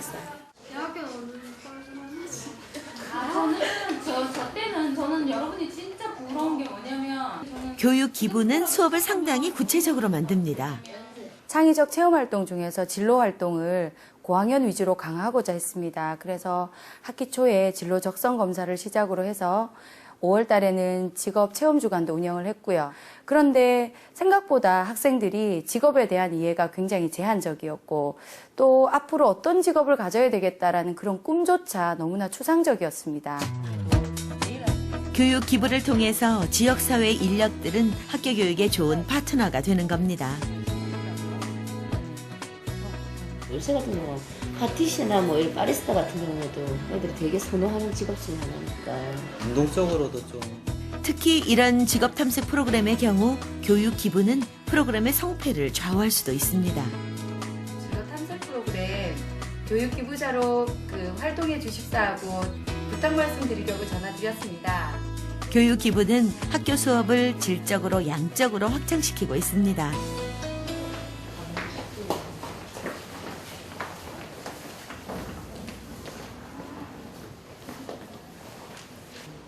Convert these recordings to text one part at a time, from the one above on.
어땠어요? 대학교는 어느 과에서 저 때는 저는 여러분이 진짜 부러운 게 뭐냐면 교육 기부는 수업을 상당히 구체적으로 만듭니다. 창의적 체험 활동 중에서 진로 활동을 고학년 위주로 강화하고자 했습니다. 그래서 학기 초에 진로 적성 검사를 시작으로 해서 5월 달에는 직업 체험 주간도 운영을 했고요. 그런데 생각보다 학생들이 직업에 대한 이해가 굉장히 제한적이었고 또 앞으로 어떤 직업을 가져야 되겠다라는 그런 꿈조차 너무나 추상적이었습니다. 교육 기부를 통해서 지역사회 인력들은 학교 교육에 좋은 파트너가 되는 겁니다. 요새 같은 경우는 파티시나 뭐 이런 바리스타 같은 경우도 애들이 되게 선호하는 직업 중에 하나니까. 운동적으로도 좀. 특히 이런 직업 탐색 프로그램의 경우 교육 기부는 프로그램의 성패를 좌우할 수도 있습니다. 직업 탐색 프로그램 교육 기부자로 활동해 주십사하고 부탁 말씀드리려고 전화드렸습니다. 교육 기부는 학교 수업을 질적으로 양적으로 확장시키고 있습니다.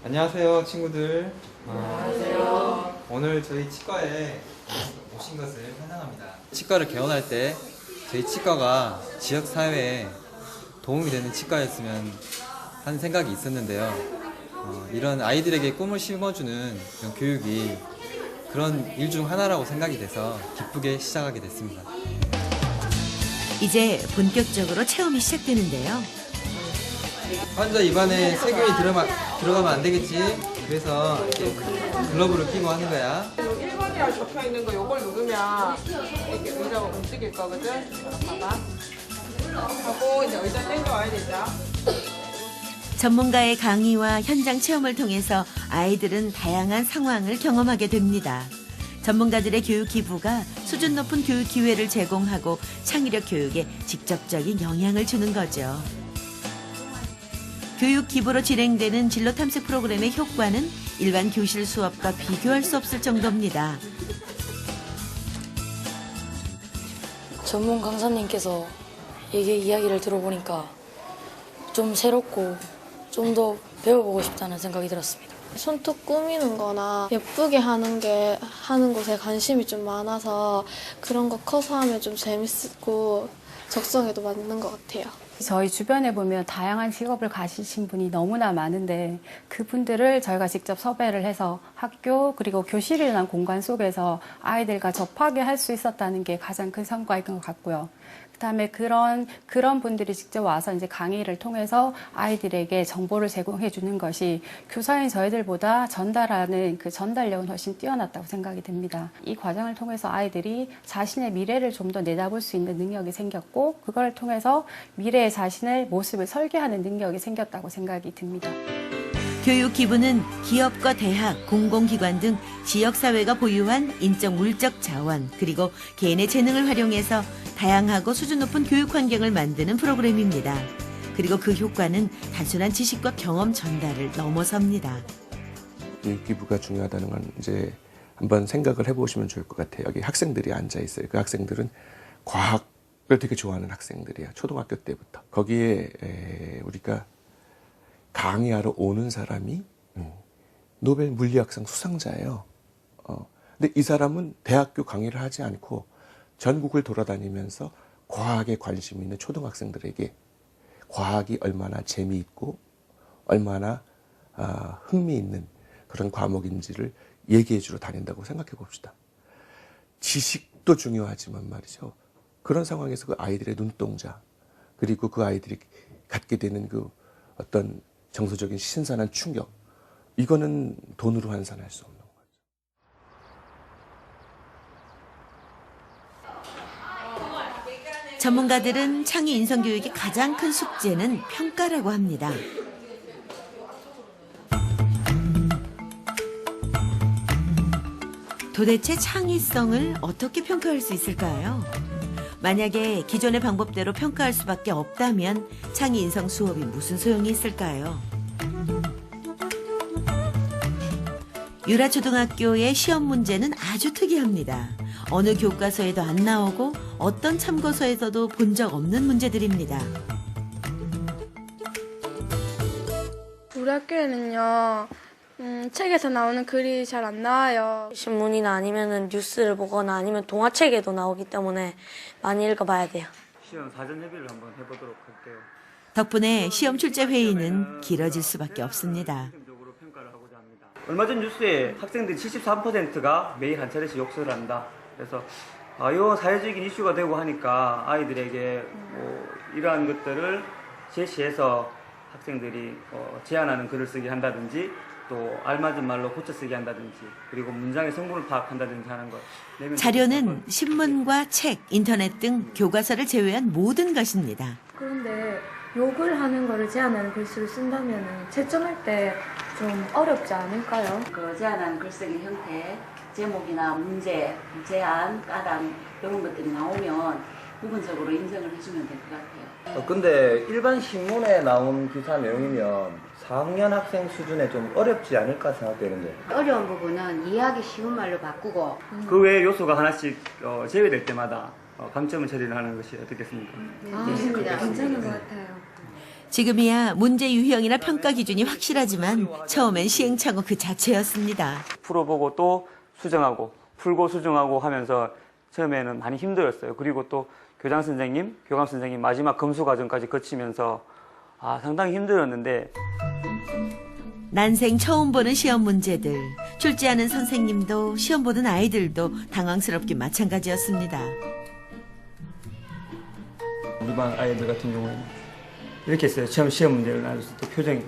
안녕하세요, 친구들. 안녕하세요. 오늘 저희 치과에 오신 것을 환영합니다. 치과를 개원할 때 저희 치과가 지역 사회에 도움이 되는 치과였으면 하는 생각이 있었는데요. 이런 아이들에게 꿈을 심어주는 이런 교육이 그런 일 중 하나라고 생각이 돼서 기쁘게 시작하게 됐습니다. 이제 본격적으로 체험이 시작되는데요. 환자 입안에 세균이 들어가면 안 되겠지? 그래서 이렇게 글러브를 끼고 하는 거야. 1번이라고 적혀있는 거 이걸 누르면 이렇게 의자가 움직일 거거든. 봐봐. 하고 이제 의자 당겨와야 되죠. 전문가의 강의와 현장 체험을 통해서 아이들은 다양한 상황을 경험하게 됩니다. 전문가들의 교육 기부가 수준 높은 교육 기회를 제공하고 창의력 교육에 직접적인 영향을 주는 거죠. 교육 기부로 진행되는 진로 탐색 프로그램의 효과는 일반 교실 수업과 비교할 수 없을 정도입니다. 전문 강사님께서 이야기를 들어보니까 좀 새롭고 좀 더 배워보고 싶다는 생각이 들었습니다. 손톱 꾸미는 거나 예쁘게 하는 것에 관심이 좀 많아서 그런 거 커서 하면 좀 재밌고 적성에도 맞는 것 같아요. 저희 주변에 보면 다양한 직업을 가지신 분이 너무나 많은데 그분들을 저희가 직접 섭외를 해서 학교 그리고 교실이라는 공간 속에서 아이들과 접하게 할 수 있었다는 게 가장 큰 성과인 것 같고요. 그다음에 그런 분들이 직접 와서 이제 강의를 통해서 아이들에게 정보를 제공해 주는 것이 교사인 저희들보다 전달하는 그 전달력은 훨씬 뛰어났다고 생각이 듭니다. 이 과정을 통해서 아이들이 자신의 미래를 좀 더 내다볼 수 있는 능력이 생겼고 그걸 통해서 미래의 자신의 모습을 설계하는 능력이 생겼다고 생각이 듭니다. 교육 기부는 기업과 대학, 공공기관 등 지역사회가 보유한 인적 물적 자원 그리고 개인의 재능을 활용해서 다양하고 수준 높은 교육 환경을 만드는 프로그램입니다. 그리고 그 효과는 단순한 지식과 경험 전달을 넘어섭니다. 교육 기부가 중요하다는 건 이제 한번 생각을 해보시면 좋을 것 같아요. 여기 학생들이 앉아 있어요. 그 학생들은 과학을 되게 좋아하는 학생들이야. 초등학교 때부터. 거기에 우리가 강의하러 오는 사람이 노벨 물리학상 수상자예요. 근데 이 사람은 대학교 강의를 하지 않고 전국을 돌아다니면서 과학에 관심 있는 초등학생들에게 과학이 얼마나 재미있고 얼마나 흥미있는 그런 과목인지를 얘기해 주러 다닌다고 생각해 봅시다. 지식도 중요하지만 말이죠. 그런 상황에서 그 아이들의 눈동자 그리고 그 아이들이 갖게 되는 그 어떤 정서적인 신선한 충격 이거는 돈으로 환산할 수 없는 거죠. 전문가들은 창의 인성 교육의 가장 큰 숙제는 평가라고 합니다. 도대체 창의성을 어떻게 평가할 수 있을까요? 만약에 기존의 방법대로 평가할 수밖에 없다면 창의 인성 수업이 무슨 소용이 있을까요? 유라초등학교의 시험 문제는 아주 특이합니다. 어느 교과서에도 안 나오고 어떤 참고서에서도 본 적 없는 문제들입니다. 우리 학교에는요, 책에서 나오는 글이 잘 안 나와요. 신문이나 아니면은 뉴스를 보거나 아니면 동화책에도 나오기 때문에 많이 읽어봐야 돼요. 시험 사전 협의를 한번 해보도록 할게요. 덕분에 시험 출제 회의는 길어질 수밖에 없습니다. 긍정적으로 평가를 하고자 합니다. 얼마 전 뉴스에 학생들 73%가 매일 한 차례씩 욕설을 한다. 그래서 이런 사회적인 이슈가 되고 하니까 아이들에게 이러한 것들을 제시해서 학생들이 제안하는 글을 쓰게 한다든지 또 알맞은 말로 고쳐 쓰게 한다든지 그리고 문장의 성분을 파악한다든지 하는 것. 자료는 신문과 책, 인터넷 등 교과서를 제외한 모든 것입니다. 그런데 욕을 하는 거를 제안하는 글씨를 쓴다면 채점할 때 좀 어렵지 않을까요? 그 제안한 글쓰기 형태, 제목이나 문제, 제안, 까당 이런 것들이 나오면 부분적으로 인정을 해주면 될 것 같아요. 근데 일반 신문에 나온 기사 내용이면 4학년 학생 수준에 좀 어렵지 않을까 생각되는데 어려운 부분은 이해하기 쉬운 말로 바꾸고 그 외에 요소가 하나씩 제외될 때마다 감점을 처리를 하는 것이 어떻겠습니까? 좋습니다. 괜찮은 것 같아요. 지금이야 문제 유형이나 평가 기준이 확실하지만 처음엔 시행착오 그 자체였습니다. 풀어보고 또 수정하고 풀고 수정하고 하면서 처음에는 많이 힘들었어요. 그리고 또 교장 선생님, 교감 선생님 마지막 검수 과정까지 거치면서 상당히 힘들었는데 난생 처음 보는 시험 문제들, 출제하는 선생님도 시험 보는 아이들도 당황스럽긴 마찬가지였습니다. 우리 반 아이들 같은 경우에는 이렇게 했어요. 처음 시험 문제를 놔줬을 때 표정이.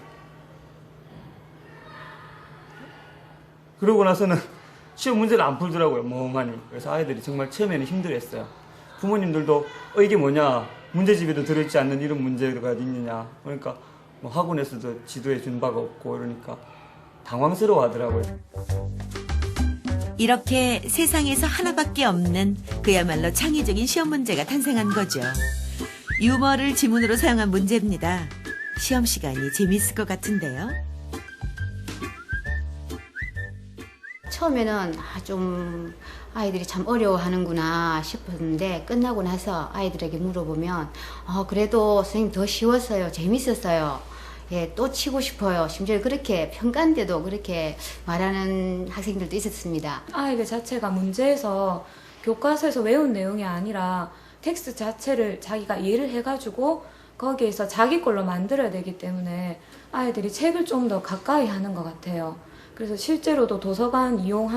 그러고 나서는 시험 문제를 안 풀더라고요. 멍하니. 그래서 아이들이 정말 처음에는 힘들었어요. 부모님들도 이게 뭐냐. 문제집에도 들어있지 않는 이런 문제가 있느냐. 그러니까 뭐 학원에서도 지도해 준 바가 없고 이러니까 당황스러워 하더라고요. 이렇게 세상에서 하나밖에 없는 그야말로 창의적인 시험 문제가 탄생한 거죠. 유머를 지문으로 사용한 문제입니다. 시험 시간이 재미있을 것 같은데요. 처음에는 좀 아이들이 참 어려워하는구나 싶었는데 끝나고 나서 아이들에게 물어보면 그래도 선생님 더 쉬웠어요. 재밌었어요. 예, 또 치고 싶어요. 심지어 그렇게 평가인데도 그렇게 말하는 학생들도 있었습니다. 아이들 자체가 문제에서 교과서에서 외운 내용이 아니라 텍스트 자체를 자기가 이해를 해가지고 거기에서 자기 걸로 만들어야 되기 때문에 아이들이 책을 좀 더 가까이 하는 것 같아요. 그래서 실제로도 도서관 이용